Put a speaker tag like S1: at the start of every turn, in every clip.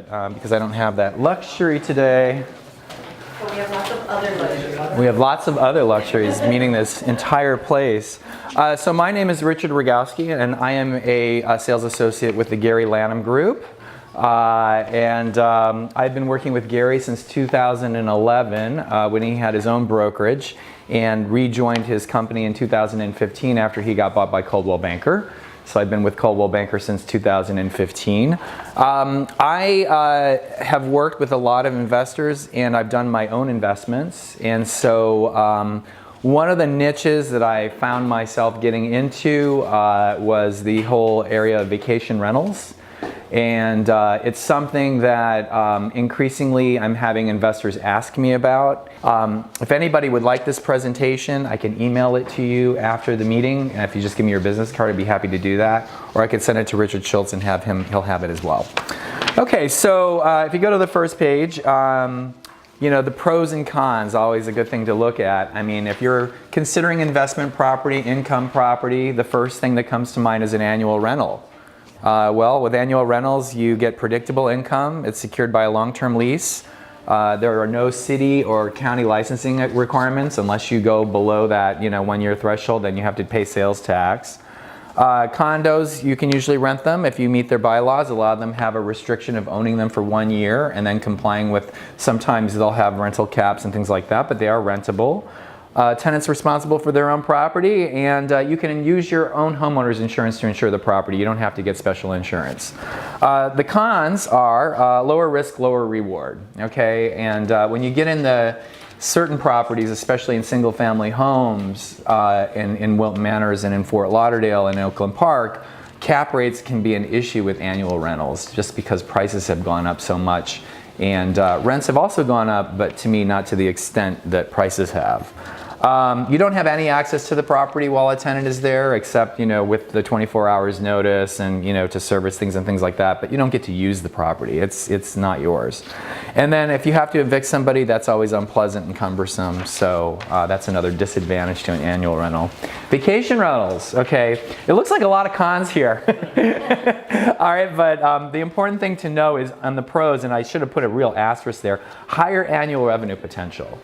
S1: but because I don't have that luxury today.
S2: But we have lots of other luxuries.
S1: We have lots of other luxuries, meaning this entire place. So my name is Richard Rogowski, and I am a sales associate with the Gary Lanham Group. I've been working with Gary since 2011 when he had his own brokerage, and rejoined his company in 2015 after he got bought by Coldwell Banker. So I've been with Coldwell Banker since 2015. I have worked with a lot of investors, and I've done my own investments. And so one of the niches that I found myself getting into was the whole area of vacation rentals. And it's something that increasingly I'm having investors ask me about. If anybody would like this presentation, I can email it to you after the meeting. And if you just give me your business card, I'd be happy to do that. Or I could send it to Richard Schultz and he'll have it as well. Okay, so if you go to the first page, you know, the pros and cons, always a good thing to look at. I mean, if you're considering investment property, income property, the first thing that comes to mind is an annual rental. Well, with annual rentals, you get predictable income. It's secured by a long-term lease. There are no city or county licensing requirements unless you go below that, you know, 1-year threshold, then you have to pay sales tax. Condos, you can usually rent them if you meet their bylaws. A lot of them have a restriction of owning them for 1 year and then complying with, sometimes they'll have rental caps and things like that, but they are rentable. Tenants responsible for their own property, and you can use your own homeowner's insurance to insure the property. You don't have to get special insurance. The cons are lower risk, lower reward. Okay, and when you get into certain properties, especially in single-family homes in Wilton Manors and in Fort Lauderdale and Oakland Park, cap rates can be an issue with annual rentals just because prices have gone up so much. And rents have also gone up, but to me, not to the extent that prices have. You don't have any access to the property while a tenant is there, except, you know, with the 24 hours notice and, you know, to service things and things like that, but you don't get to use the property. It's not yours. And then if you have to evict somebody, that's always unpleasant and cumbersome, so that's another disadvantage to an annual rental. Vacation rentals, okay, it looks like a lot of cons here. All right, but the important thing to know is on the pros, and I should have put a real asterisk there, higher annual revenue potential.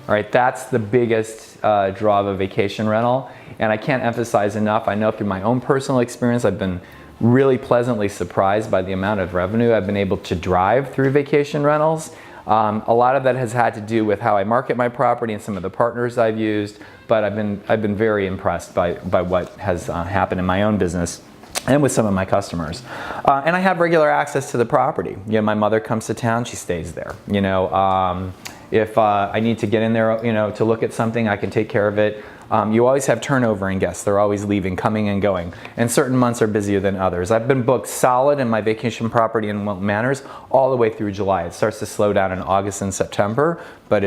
S1: All right, that's the biggest draw of a vacation rental, and I can't emphasize enough. I know through my own personal experience, I've been really pleasantly surprised by the amount of revenue I've been able to drive through vacation rentals. A lot of that has had to do with how I market my property and some of the partners I've used, but I've been very impressed by what has happened in my own business and with some of my customers. And I have regular access to the property. You know, my mother comes to town, she stays there. You know, if I need to get in there, you know, to look at something, I can take care of it. You always have turnover in guests. They're always leaving, coming and going. And certain months are busier than others. I've been booked solid in my vacation property in Wilton Manors all the way through July. It starts to slow down in August and September, but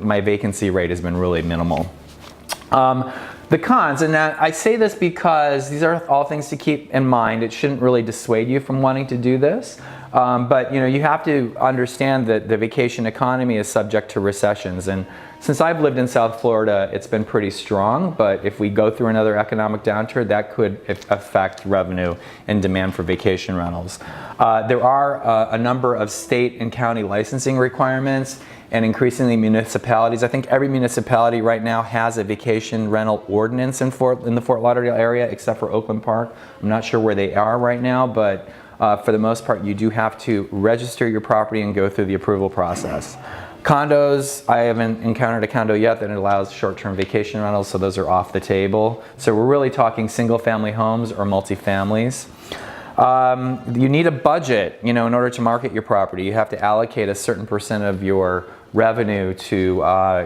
S1: my vacancy rate has been really minimal. The cons, and I say this because these are all things to keep in mind. It shouldn't really dissuade you from wanting to do this. But you know, you have to understand that the vacation economy is subject to recessions, and since I've lived in South Florida, it's been pretty strong, but if we go through another economic downturn, that could affect revenue and demand for vacation rentals. There are a number of state and county licensing requirements, and increasingly municipalities. I think every municipality right now has a vacation rental ordinance in the Fort Lauderdale area, except for Oakland Park. I'm not sure where they are right now, but for the most part, you do have to register your property and go through the approval process. Condos, I haven't encountered a condo yet that allows short-term vacation rentals, so those are off the table. So we're really talking single-family homes or multifamilies. You need a budget, you know, in order to market your property. You have to allocate a certain percent of your revenue to,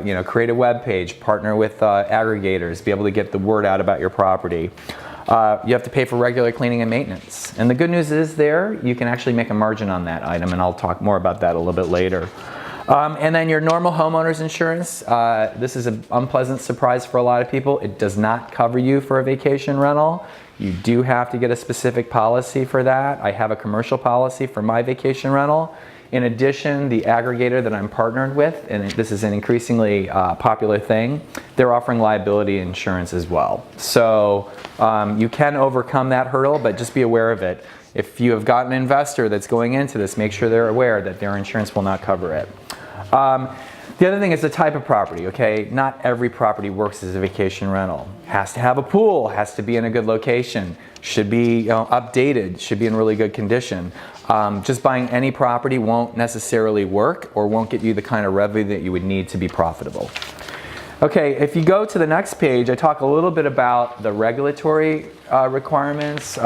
S1: you know, create a web page, partner with aggregators, be able to get the word out about your property. You have to pay for regular cleaning and maintenance. And the good news is you can actually make a margin on that item, and I'll talk more about that a little bit later. And then your normal homeowner's insurance, this is an unpleasant surprise for a lot of people. It does not cover you for a vacation rental. You do have to get a specific policy for that. I have a commercial policy for my vacation rental. In addition, the aggregator that I'm partnered with, and this is an increasingly popular thing, they're offering liability insurance as well. So you can overcome that hurdle, but just be aware of it. If you have got an investor that's going into this, make sure they're aware that their insurance will not cover it. The other thing is the type of property, okay? Not every property works as a vacation rental. Has to have a pool, has to be in a good location, should be updated, should be in really good condition. Just buying any property won't necessarily work or won't get you the kind of revenue that you would need to be profitable. Okay, if you go to the next page, I talk a little bit about the regulatory requirements.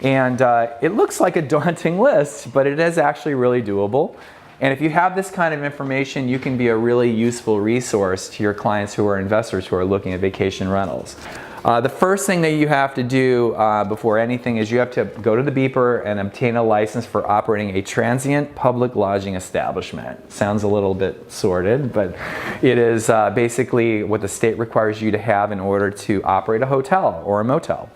S1: It looks like a daunting list, but it is actually really doable. And if you have this kind of information, you can be a really useful resource to your clients who are investors who are looking at vacation rentals. The first thing that you have to do before anything is you have to go to the beeper and obtain a license for operating a transient public lodging establishment. Sounds a little bit sordid, but it is basically what the state requires you to have in order to operate a hotel or a motel.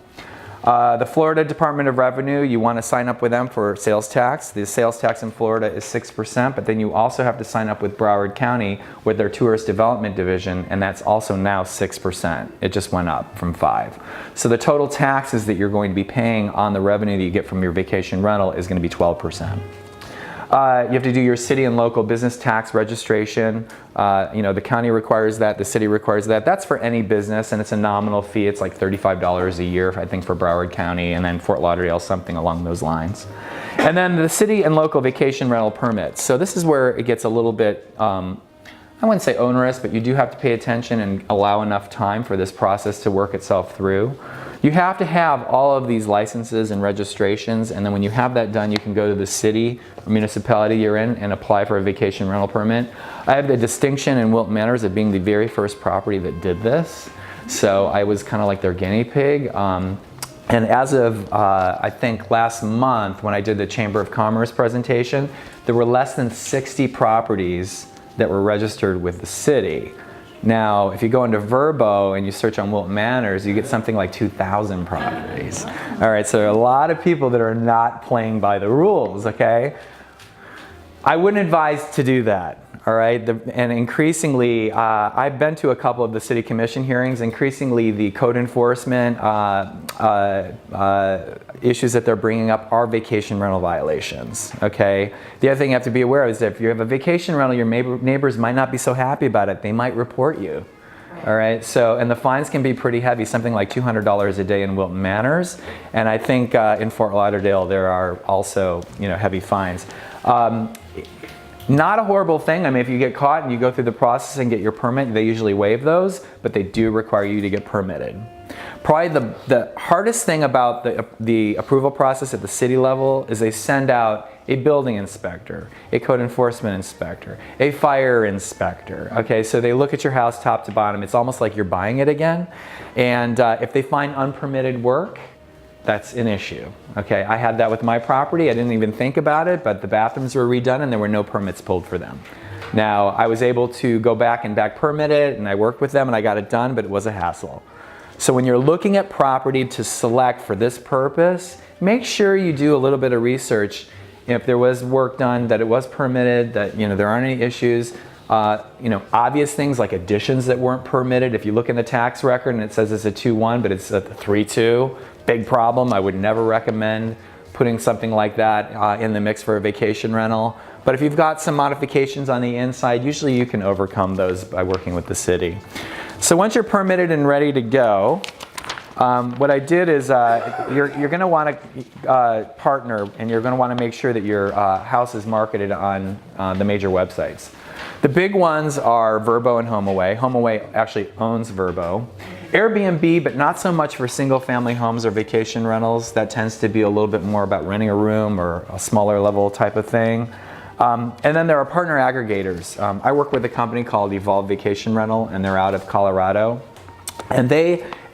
S1: The Florida Department of Revenue, you want to sign up with them for sales tax. The sales tax in Florida is 6%, but then you also have to sign up with Broward County with their Tourist Development Division, and that's also now 6%. It just went up from 5%. So the total taxes that you're going to be paying on the revenue that you get from your vacation rental is going to be 12%. You have to do your city and local business tax registration. The county requires that, the city requires that. That's for any business, and it's a nominal fee. It's like $35 a year, I think, for Broward County, and then Fort Lauderdale, something along those lines. And then the city and local vacation rental permits. So this is where it gets a little bit, I wouldn't say onerous, but you do have to pay attention and allow enough time for this process to work itself through. You have to have all of these licenses and registrations, and then when you have that done, you can go to the city or municipality you're in and apply for a vacation rental permit. I have the distinction in Wilton Manors of being the very first property that did this, so I was kind of like their guinea pig. And as of, I think, last month when I did the Chamber of Commerce presentation, there were less than 60 properties that were registered with the city. Now, if you go into Verbo and you search on Wilton Manors, you get something like 2,000 properties. All right, so there are a lot of people that are not playing by the rules, okay? I wouldn't advise to do that, all right? And increasingly, I've been to a couple of the city commission hearings. Increasingly, the code enforcement issues that they're bringing up are vacation rental violations, okay? The other thing you have to be aware of is that if you have a vacation rental, your neighbors might not be so happy about it. They might report you, all right? So, and the fines can be pretty heavy, something like $200 a day in Wilton Manors. And I think in Fort Lauderdale, there are also, heavy fines. Not a horrible thing. I mean, if you get caught and you go through the process and get your permit, they usually waive those, but they do require you to get permitted. Probably the hardest thing about the approval process at the city level is they send out a building inspector, a code enforcement inspector, a fire inspector. Okay, so they look at your house top to bottom. It's almost like you're buying it again. And if they find unpermitted work, that's an issue. Okay, I had that with my property. I didn't even think about it, but the bathrooms were redone and there were no permits pulled for them. Now, I was able to go back and back permit it, and I worked with them and I got it done, but it was a hassle. So when you're looking at property to select for this purpose, make sure you do a little bit of research. If there was work done, that it was permitted, that there aren't any issues. Obvious things like additions that weren't permitted. If you look in the tax record and it says it's a 2-1, but it's a 3-2, big problem. I would never recommend putting something like that in the mix for a vacation rental. But if you've got some modifications on the inside, usually you can overcome those by working with the city. So once you're permitted and ready to go, what I did is you're going to want to partner, and you're going to want to make sure that your house is marketed on the major websites. The big ones are Verbo and HomeAway. HomeAway actually owns Verbo. Airbnb, but not so much for single family homes or vacation rentals. That tends to be a little bit more about renting a room or a smaller level type of thing. And then there are partner aggregators. I work with a company called Evolve Vacation Rental, and they're out of Colorado. And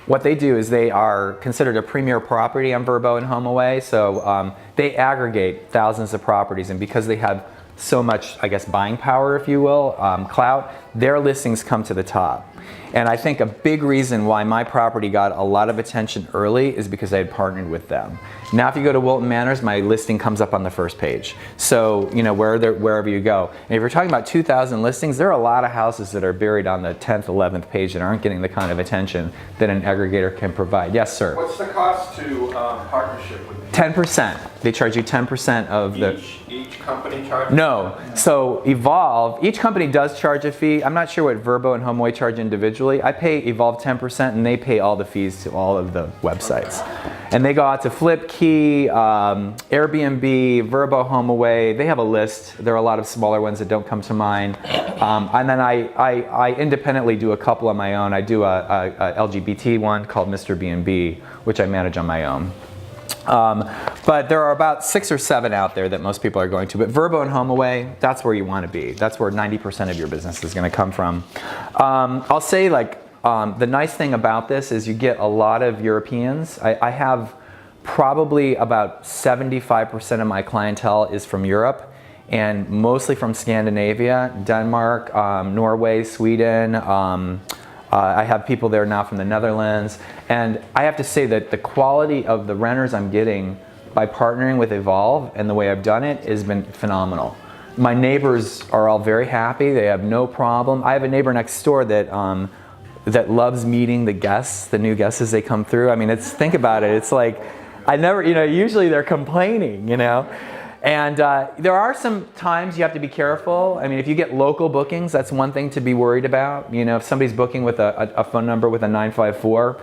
S1: what they do is they are considered a premier property on Verbo and HomeAway. So they aggregate thousands of properties, and because they have so much, I guess, buying power, if you will, clout, their listings come to the top. And I think a big reason why my property got a lot of attention early is because I had partnered with them. Now if you go to Wilton Manors, my listing comes up on the first page. So, wherever you go. And if you're talking about 2,000 listings, there are a lot of houses that are buried on the 10th, 11th page that aren't getting the kind of attention that an aggregator can provide. Yes, sir?
S3: What's the cost to partnership with
S1: 10%. They charge you 10% of the...
S3: Each company charges?
S1: No. So Evolve, each company does charge a fee. I'm not sure what Verbo and HomeAway charge individually. I pay Evolve 10% and they pay all the fees to all of the websites. And they go out to Flipkey, Airbnb, Verbo, HomeAway. They have a list. There are a lot of smaller ones that don't come to mind. And then I independently do a couple on my own. I do a LGBT one called Mr. B&B, which I manage on my own. But there are about 6 or 7 out there that most people are going to. But Verbo and HomeAway, that's where you want to be. That's where 90% of your business is going to come from. I'll say the nice thing about this is you get a lot of Europeans. I have probably about 75% of my clientele is from Europe and mostly from Scandinavia, Denmark, Norway, Sweden. I have people there now from the Netherlands, and I have to say that the quality of the renters I'm getting by partnering with Evolve and the way I've done it has been phenomenal. My neighbors are all very happy. They have no problem. I have a neighbor next door that that loves meeting the guests, the new guests as they come through. I mean, think about it. It's like, usually they're complaining, And there are some times you have to be careful. I mean, if you get local bookings, that's one thing to be worried about. If somebody's booking with a phone number with a 954,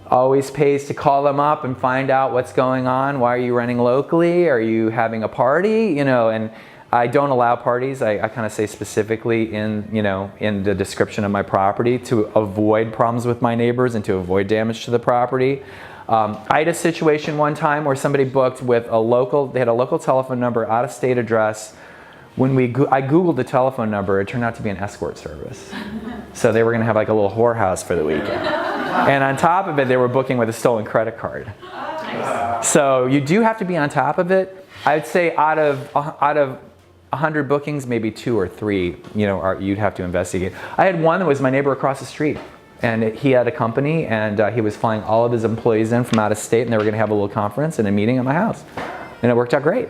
S1: always pays to call them up and find out what's going on. Why are you renting locally? Are you having a party? And I don't allow parties. I kind of say specifically in the description of my property to avoid problems with my neighbors and to avoid damage to the property. I had a situation one time where somebody booked with they had a local telephone number, out-of-state address. When I Googled the telephone number, it turned out to be an escort service. So they were gonna have like a little whorehouse for the weekend. And on top of it, they were booking with a stolen credit card. So you do have to be on top of it. I would say out of 100 bookings, maybe 2 or 3, you'd have to investigate. I had one that was my neighbor across the street. And he had a company, and he was flying all of his employees in from out of state, and they were going to have a little conference and a meeting at my house. And it worked out great.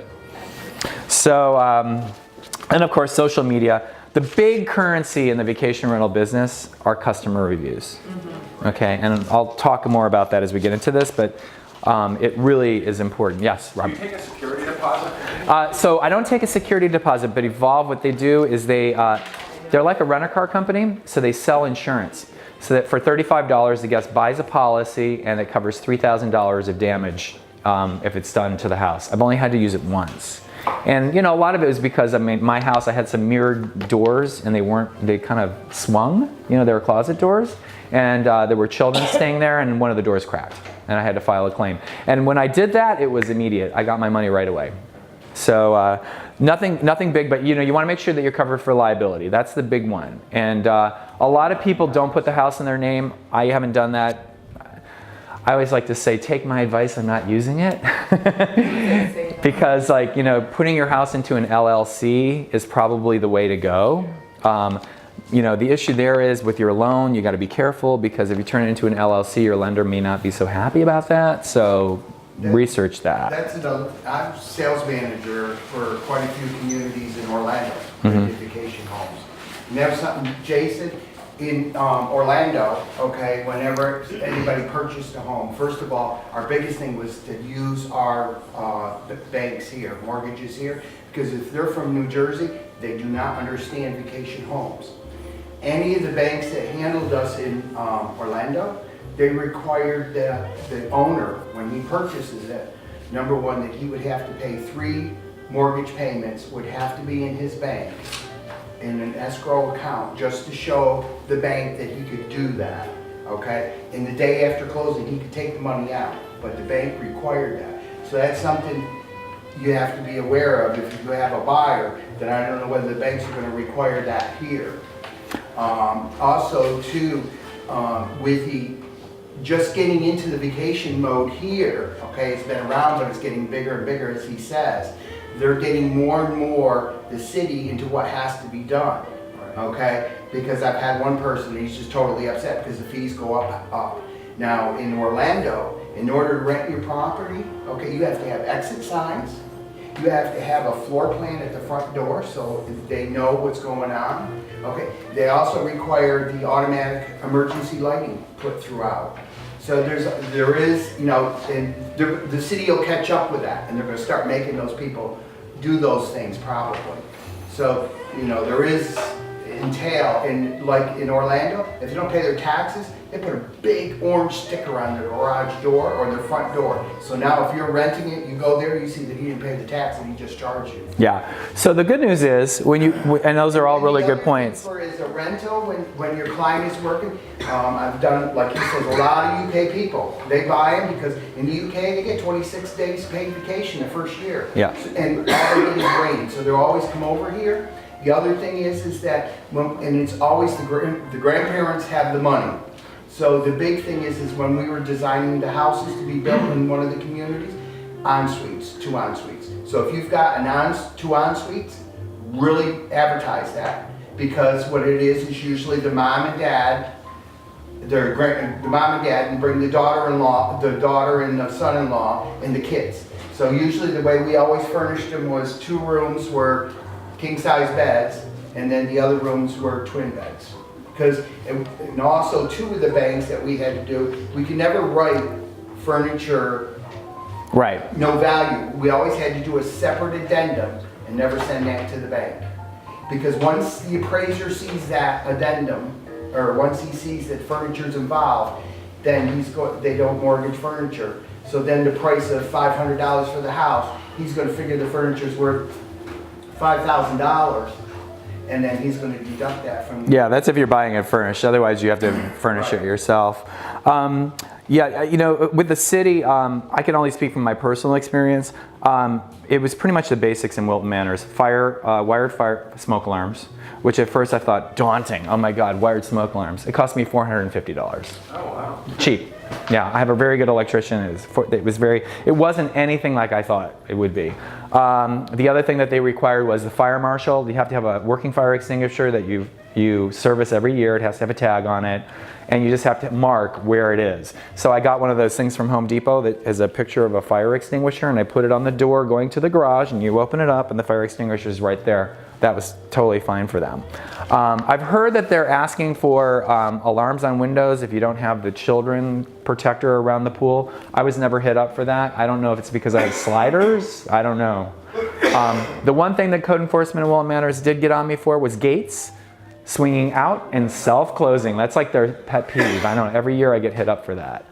S1: So, and of course, social media. The big currency in the vacation rental business are customer reviews. Okay, and I'll talk more about that as we get into this, but it really is important. Yes, Rob?
S3: Do you take a security deposit?
S1: So I don't take a security deposit, but Evolve, what they do is they're like a rent-a-car company, so they sell insurance. So that for $35, the guest buys a policy and it covers $3,000 of damage if it's done to the house. I've only had to use it once. And a lot of it was because my house, I had some mirrored doors and they kind of swung, they were closet doors. And there were children staying there and one of the doors cracked and I had to file a claim. And when I did that, it was immediate. I got my money right away. So nothing big, but you want to make sure that you're covered for liability. That's the big one. And a lot of people don't put the house in their name. I haven't done that. I always like to say, take my advice, I'm not using it. Because putting your house into an LLC is probably the way to go. The issue there is with your loan, you got to be careful because if you turn it into an LLC, your lender may not be so happy about that. So research that.
S4: I'm sales manager for quite a few communities in Orlando, vacation homes. And that was something, Jason, in Orlando, okay, whenever anybody purchased a home, first of all, our biggest thing was to use our banks here, mortgages here, because if they're from New Jersey, they do not understand vacation homes. Any of the banks that handled us in Orlando, they required that the owner, when he purchases it, number one, that he would have to pay 3 mortgage payments, would have to be in his bank, in an escrow account, just to show the bank that he could do that, okay? And the day after closing, he could take the money out, but the bank required that. So that's something you have to be aware of if you have a buyer, then I don't know whether the banks are going to require that here. Also, too, with the just getting into the vacation mode here, okay, it's been around, but it's getting bigger and bigger, as he says. They're getting more and more the city into what has to be done, okay? Because I've had one person, he's just totally upset because the fees go up. Now, in Orlando, in order to rent your property, okay, you have to have exit signs. You have to have a floor plan at the front door so they know what's going on. Okay, they also require the automatic emergency lighting put throughout. So there is, you know, and the city will catch up with that, and they're gonna start making those people do those things probably. So, you know, there is entail, and like in Orlando, if they don't pay their taxes, they put a big orange sticker on their garage door or their front door. So now if you're renting it, you go there, you see that he didn't pay the tax and he just charged you.
S1: Yeah. So the good news is when you, and those are all really good points.
S4: For is a rental when your client is working. I've done, like he says, a lot of UK people, they buy them because in the UK they get 26 days paid vacation the first year.
S1: Yeah.
S4: And all they get is rain, so they'll always come over here. The other thing is that, and it's always the grandparents have the money. So the big thing is when we were designing the houses to be built in one of the communities, en-suites, 2 en-suites. So if you've got two en-suites, really advertise that, because what it is usually the mom and dad, the mom and dad, and bring the daughter-in-law, the daughter and the son-in-law, and the kids. So usually the way we always furnished them was 2 rooms were king-size beds, and then the other rooms were twin beds. Because, and also 2 of the banks that we had to do, we could never write furniture,
S1: right,
S4: no value. We always had to do a separate addendum and never send that to the bank. Because once the appraiser sees that addendum, or once he sees that furniture's involved, then they don't mortgage furniture. So then the price of $500 for the house, he's gonna figure the furniture's worth $5,000, and then he's going to deduct that from.
S1: Yeah, that's if you're buying it furnished. Otherwise, you have to furnish it yourself. Yeah, you know, with the city, I can only speak from my personal experience. It was pretty much the basics in Wilton Manors: wired fire smoke alarms, which at first I thought daunting. Oh my God, wired smoke alarms! It cost me $450.
S3: Oh wow.
S1: Cheap. Yeah, I have a very good electrician. It wasn't anything like I thought it would be. The other thing that they required was the fire marshal. You have to have a working fire extinguisher that you service every year. It has to have a tag on it, and you just have to mark where it is. So I got one of those things from Home Depot that has a picture of a fire extinguisher, and I put it on the door going to the garage, and you open it up, and the fire extinguisher is right there. That was totally fine for them. I've heard that they're asking for alarms on windows if you don't have the children protector around the pool. I was never hit up for that. I don't know if it's because I have sliders. I don't know. The one thing that code enforcement in Wilton Manors did get on me for was gates swinging out and self-closing. That's like their pet peeve. I don't know, every year I get hit up for that.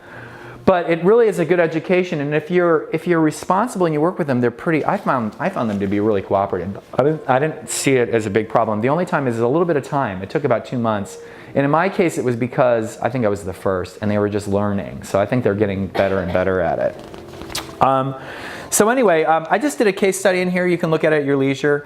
S1: But it really is a good education, and if you're responsible and you work with them, they're pretty. I found them to be really cooperative. I didn't see it as a big problem. The only time is a little bit of time. It took about 2 months, and in my case, it was because I think I was the first, and they were just learning. So I think they're getting better and better at it. So anyway, I just did a case study in here. You can look at it at your leisure.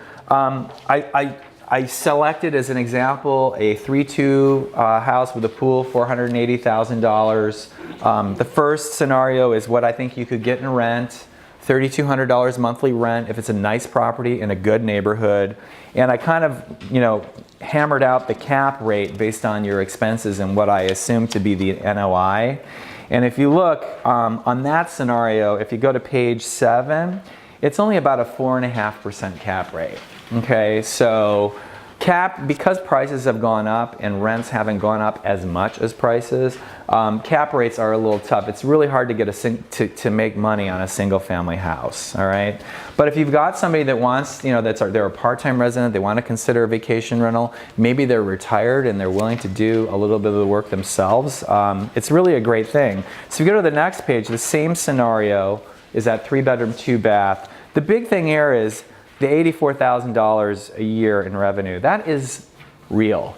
S1: I selected as an example a 3-2 house with a pool, $480,000. The first scenario is what I think you could get in rent, $3,200 monthly rent if it's a nice property in a good neighborhood. And I kind of, you know, hammered out the cap rate based on your expenses and what I assume to be the NOI. And if you look on that scenario, if you go to page 7, it's only about a 4.5% cap rate. Okay, so because prices have gone up and rents haven't gone up as much as prices, cap rates are a little tough. It's really hard to get to make money on a single family house, all right? But if you've got somebody that wants, you know, they're a part-time resident, they want to consider a vacation rental, maybe they're retired and they're willing to do a little bit of the work themselves, it's really a great thing. So if you go to the next page, the same scenario is that 3-bedroom, 2-bath. The big thing here is the $84,000 a year in revenue. That is real,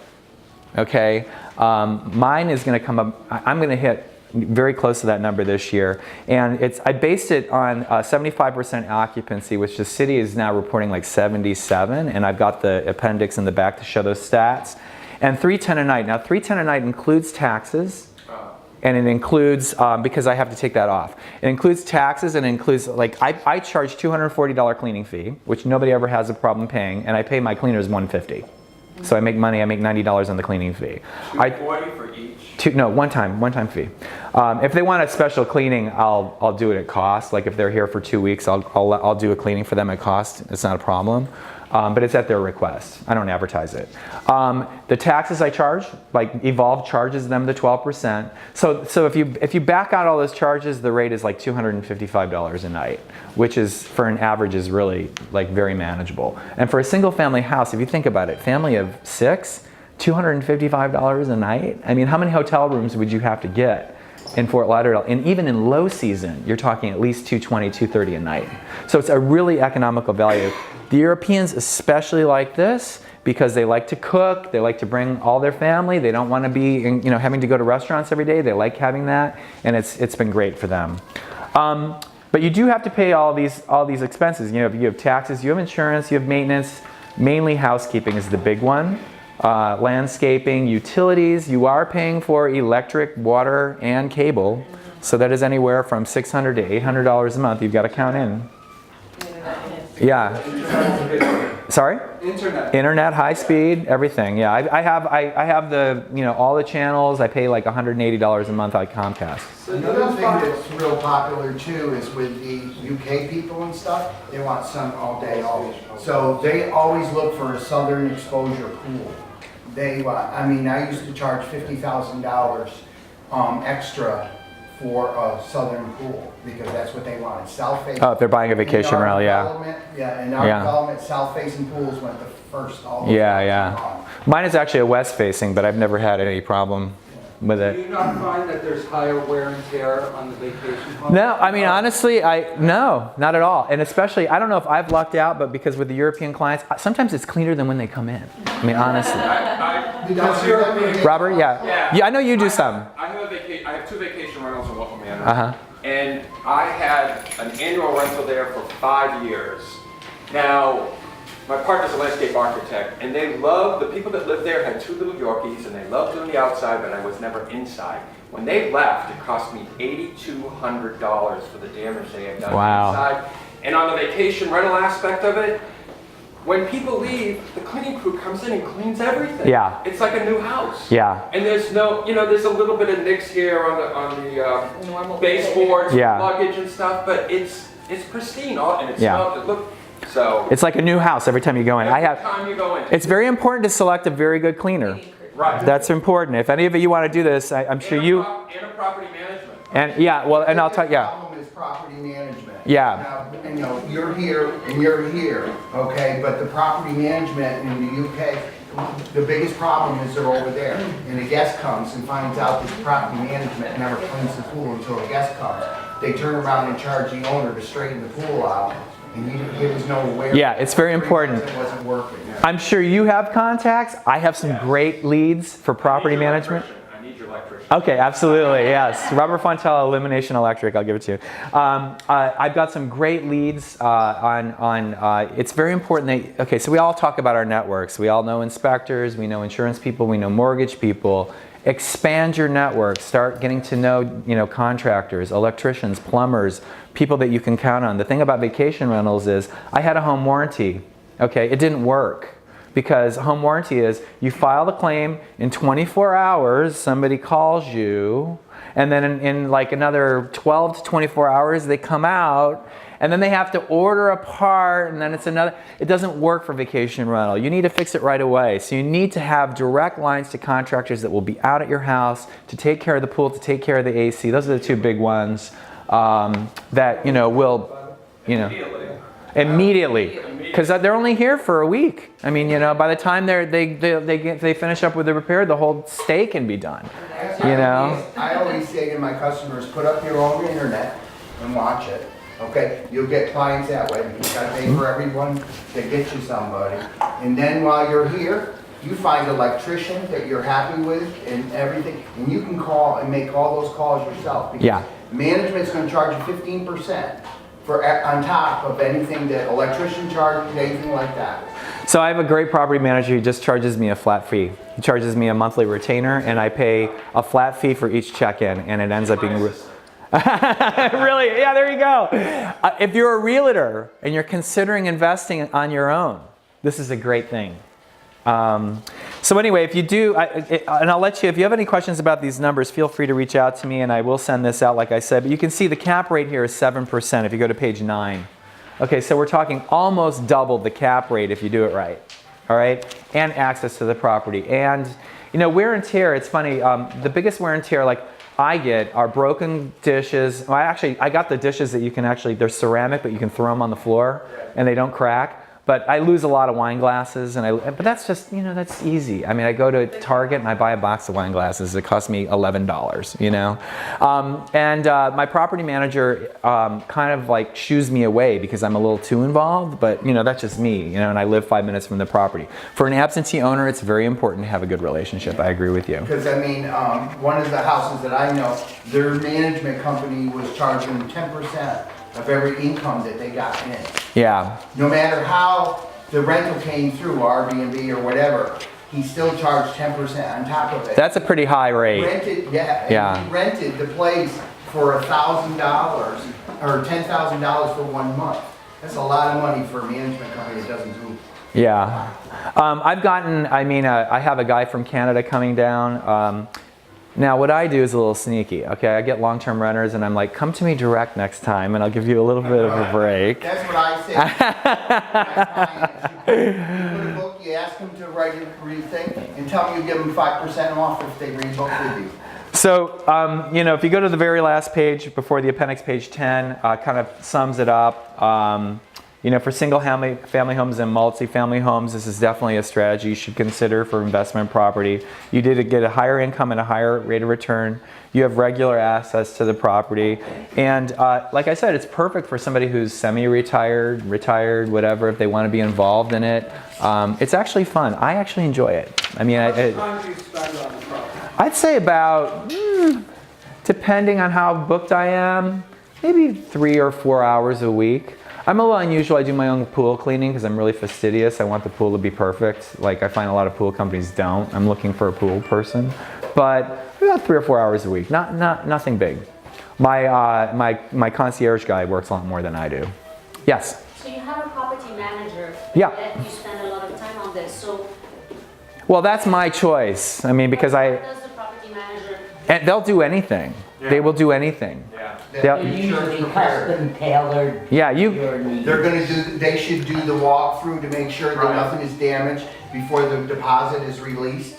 S1: okay? Mine is gonna come up, I'm gonna hit very close to that number this year. And I based it on 75% occupancy, which the city is now reporting like 77, and I've got the appendix in the back to show those stats. And $310 a night. Now $310 a night includes taxes, and it includes, because I have to take that off, it includes taxes and it includes, like, I charge $240 cleaning fee, which nobody ever has a problem paying, and I pay my cleaners $150. So I make money, I make $90 on the cleaning fee.
S3: $240 for each?
S1: One time fee. If they want a special cleaning, I'll do it at cost. Like if they're here for 2 weeks, I'll do a cleaning for them at cost. It's not a problem. but it's at their request. I don't advertise it. The taxes I charge, like Evolve charges them the 12%. So if you back out all those charges, the rate is like $255 a night, which is for an average is really like very manageable. And for a single family house, if you think about it, family of 6, $255 a night. I mean, how many hotel rooms would you have to get in Fort Lauderdale? And even in low season, you're talking at least $220, $230 a night. So it's a really economical value. The Europeans especially like this because they like to cook, they like to bring all their family, they don't want to be having to go to restaurants every day, they like having that, and it's been great for them. But you do have to pay all these expenses. You have taxes, you have insurance, you have maintenance. Mainly housekeeping is the big one. Landscaping, utilities, you are paying for electric, water, and cable. So that is anywhere from $600 to $800 a month you've got to count in. Yeah. Sorry? Internet, high speed, everything. Yeah, I have the all the channels. I pay like $180 a month on Comcast.
S4: Another thing that's real popular too is with the UK people and stuff. They want sun all day, all day. So they always look for a southern exposure pool. I used to charge $50,000 extra for a southern pool because that's what they wanted. South facing.
S1: Oh, if they're buying a vacation rental, yeah.
S4: Yeah, in our development, south facing pools went the first.
S1: Yeah. Mine is actually a west facing, but I've never had any problem with it.
S5: Do you not find that there's higher wear and tear on the vacation home?
S1: No, I mean, honestly, no, not at all. And especially, I don't know if I've lucked out, but because with the European clients, sometimes it's cleaner than when they come in. I mean, honestly. Robert, yeah, I know you do some.
S3: I have 2 vacation rentals in Wilton Manor. And I had an annual rental there for 5 years. Now, my partner's a landscape architect, and the people that lived there had 2 little Yorkies, and they loved doing the outside, but I was never inside. When they left, it cost me $8,200 for the damage they had done inside. And on the vacation rental aspect of it, when people leave, the cleaning crew comes in and cleans everything.
S1: Yeah.
S3: It's like a new house.
S1: Yeah.
S3: And there's no, there's a little bit of nicks here on the baseboards, luggage and stuff, but it's pristine, and it smells, it looked. So
S1: it's like a new house every time you go in. It's very important to select a very good cleaner.
S3: Right.
S1: That's important. If any of you want to do this, I'm sure you.
S3: And a property management.
S4: The problem is property management.
S1: Yeah.
S4: Now, you're here and you're here, okay? But the property management in the UK, the biggest problem is they're over there. And a guest comes and finds out that the property management never cleans the pool until a guest comes. They turn around and charge the owner to straighten the pool out. And there was no way.
S1: Yeah, it's very important.
S4: It wasn't working.
S1: I'm sure you have contacts. I have some great leads for property management.
S3: I need your electrician.
S1: Okay, absolutely, yes. Robert Fontella, Illumination Electric, I'll give it to you. I've got some great leads it's very important that, so we all talk about our networks. We all know inspectors, we know insurance people, we know mortgage people. Expand your network. Start getting to know, contractors, electricians, plumbers, people that you can count on. The thing about vacation rentals is I had a home warranty. Okay, it didn't work because home warranty is you file the claim in 24 hours, somebody calls you, and then in like another 12 to 24 hours they come out, and then they have to order a part, and then it's another. It doesn't work for vacation rental. You need to fix it right away. So you need to have direct lines to contractors that will be out at your house to take care of the pool, to take care of the AC. Those are the 2 big ones that will, immediately. Because they're only here for a week. I mean, by the time they finish up with the repair, the whole stay can be done.
S4: I always say to my customers, put up your own internet and watch it. Okay, you'll get clients that way. You gotta pay for everyone to get you somebody. And then while you're here, you find an electrician that you're happy with and everything, and you can call and make all those calls yourself. Because management's gonna charge you 15% on top of anything that electrician charges, anything like that.
S1: So I have a great property manager who just charges me a flat fee. He charges me a monthly retainer, and I pay a flat fee for each check-in, and it ends up being really, yeah, there you go. If you're a realtor and you're considering investing on your own, this is a great thing. So anyway, if you do, and I'll let you, if you have any questions about these numbers, feel free to reach out to me and I will send this out like I said. But you can see the cap rate here is 7% if you go to page 9. Okay, so we're talking almost double the cap rate if you do it right. All right, and access to the property. And you know, wear and tear, it's funny, the biggest wear and tear like I get are broken dishes. Well, I got the dishes that you can actually, they're ceramic, but you can throw them on the floor and they don't crack. But I lose a lot of wine glasses, but that's just, you know, that's easy. I mean, I go to Target and I buy a box of wine glasses. It costs me $11, you know. My property manager kind of like shoos me away because I'm a little too involved, but you know, that's just me, you know, and I live 5 minutes from the property. For an absentee owner, it's very important to have a good relationship. I agree with you.
S4: Because I mean, one of the houses that I know, their management company was charging 10% of every income that they got in.
S1: Yeah.
S4: No matter how the rental came through, Airbnb or whatever, he still charged 10% on top of it.
S1: That's a pretty high rate.
S4: Rented, yeah.
S1: Yeah.
S4: He rented the place for $1,000 or $10,000 for 1 month. That's a lot of money for a management company that doesn't do.
S1: Yeah. I have a guy from Canada coming down. Now what I do is a little sneaky, okay? I get long-term renters and I'm like, come to me direct next time and I'll give you a little bit of a break.
S4: That's what I say. You put a book, you ask them to write a thing and tell them you give them 5% off if they read book with you.
S1: So, you know, if you go to the very last page before the appendix, page 10, kind of sums it up. You know, for single family homes and multi-family homes, this is definitely a strategy you should consider for investment property. You did get a higher income and a higher rate of return. You have regular access to the property. And like I said, it's perfect for somebody who's semi-retired, retired, whatever, if they want to be involved in it. It's actually fun. I actually enjoy it. I mean,
S5: How much time do you spend on the property?
S1: I'd say about, depending on how booked I am, maybe 3 or 4 hours a week. I'm a little unusual. I do my own pool cleaning because I'm really fastidious. I want the pool to be perfect. Like I find a lot of pool companies don't. I'm looking for a pool person, but about 3 or 4 hours a week. Nothing big. My concierge guy works a lot more than I do. Yes.
S2: So you have a property manager.
S1: Yeah.
S2: That you spend a lot of time on this. So
S1: Well, that's my choice. I mean, because
S2: what does the property manager?
S1: and they'll do anything.
S3: Yeah.
S1: They will do anything.
S3: Yeah.
S1: They'll-
S6: They're usually custom tailored.
S1: Yeah,
S6: your needs.
S4: They're gonna do, they should do the walkthrough to make sure that
S3: Right.
S4: nothing is damaged before the deposit is released.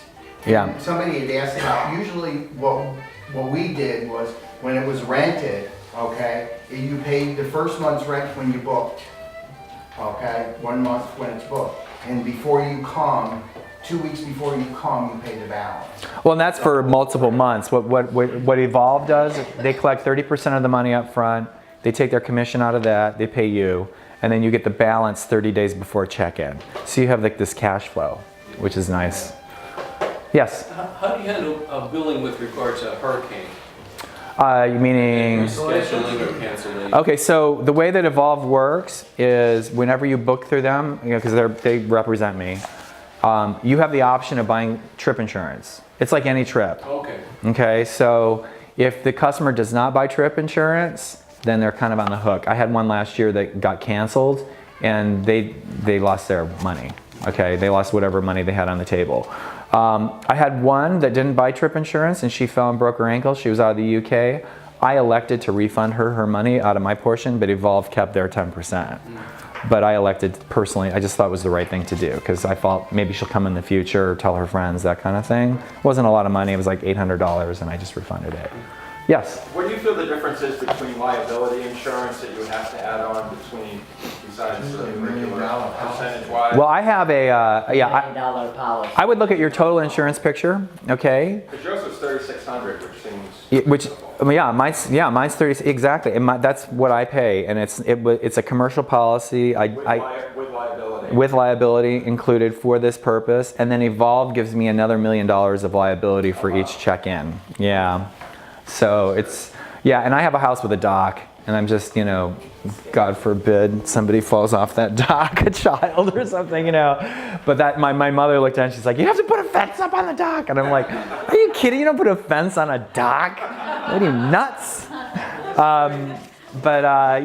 S1: Yeah.
S4: Somebody had asked about, usually what we did was, when it was rented, okay, you paid the first month's rent when you booked, okay, 1 month when it's booked. And before you come, 2 weeks before you come, you pay the balance.
S1: Well, and that's for multiple months. What Evolve does, they collect 30% of the money up front. They take their commission out of that. They pay you, and then you get the balance 30 days before check-in. So you have like this cash flow, which is nice. Yes.
S7: How do you handle billing with regard to hurricane?
S1: Meaning.
S7: Scheduling or canceling?
S1: Okay, so the way that Evolve works is whenever you book through them, you know, because they represent me, you have the option of buying trip insurance. It's like any trip.
S7: Okay.
S1: Okay, so if the customer does not buy trip insurance, then they're kind of on the hook. I had one last year that got canceled and they lost their money. Okay, they lost whatever money they had on the table. I had one that didn't buy trip insurance and she fell and broke her ankle. She was out of the UK. I elected to refund her money out of my portion, but Evolve kept their 10%. But I elected personally, I just thought it was the right thing to do because I thought maybe she'll come in the future or tell her friends, that kind of thing. It wasn't a lot of money, it was like $800 and I just refunded it. Yes?
S3: What do you feel the difference is between liability insurance that you would have to add on besides the regular percentage-wise?
S1: Well, I have a,
S6: $9 policy.
S1: I would look at your total insurance picture, okay?
S3: Because yours was $3,600, which seems...
S1: Which, mine's 30, exactly. And that's what I pay, and it's a commercial policy.
S3: With liability.
S1: With liability included for this purpose, and then Evolve gives me another $1 million of liability for each check-in. Yeah. So it's, yeah, and I have a house with a dock, and I'm just, you know, God forbid somebody falls off that dock, a child or something, you know. But that my mother looked at it and she's like, you have to put a fence up on the dock. And I'm like, are you kidding? You don't put a fence on a dock? What are you, nuts?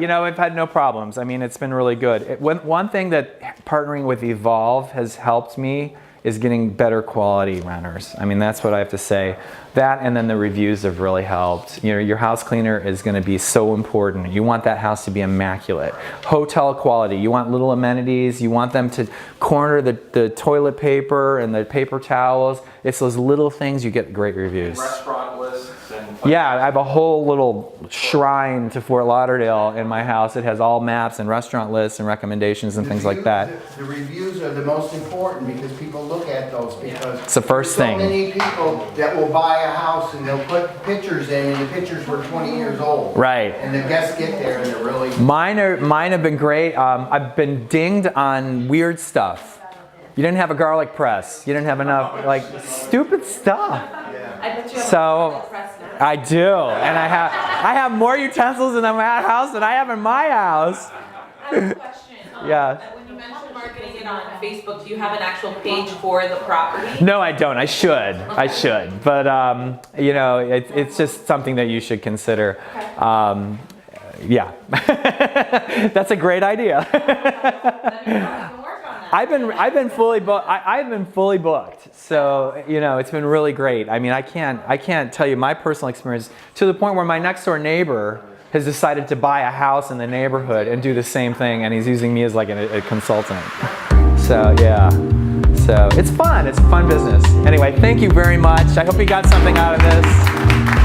S1: You know, I've had no problems. I mean, it's been really good. One thing that partnering with Evolve has helped me is getting better quality renters. I mean, that's what I have to say. That and then the reviews have really helped. You know, your house cleaner is going to be so important. You want that house to be immaculate. Hotel quality. You want little amenities. You want them to corner the toilet paper and the paper towels. It's those little things you get great reviews.
S3: Restaurant lists and.
S1: Yeah, I have a whole little shrine to Fort Lauderdale in my house. It has all maps and restaurant lists and recommendations and things like that.
S4: The reviews are the most important because people look at those because.
S1: It's the first thing.
S4: So many people that will buy a house and they'll put pictures in and the pictures were 20 years old.
S1: Right.
S4: And the guests get there and they're really.
S1: Mine have been great. I've been dinged on weird stuff. You didn't have a garlic press. You didn't have enough, like, stupid stuff. So I do, and I have more utensils in my house than I have in my house.
S8: I have a question.
S1: Yeah.
S8: When you mentioned marketing it on Facebook, do you have an actual page for the property?
S1: No, I don't. I should. I should. But you know, it's just something that you should consider. Yeah. That's a great idea. I've been fully booked. I've been fully booked. So, you know, it's been really great. I mean, I can't tell you my personal experience to the point where my next door neighbor has decided to buy a house in the neighborhood and do the same thing, and he's using me as like a consultant. So, yeah. So, it's fun. It's a fun business. Anyway, thank you very much. I hope you got something out of this.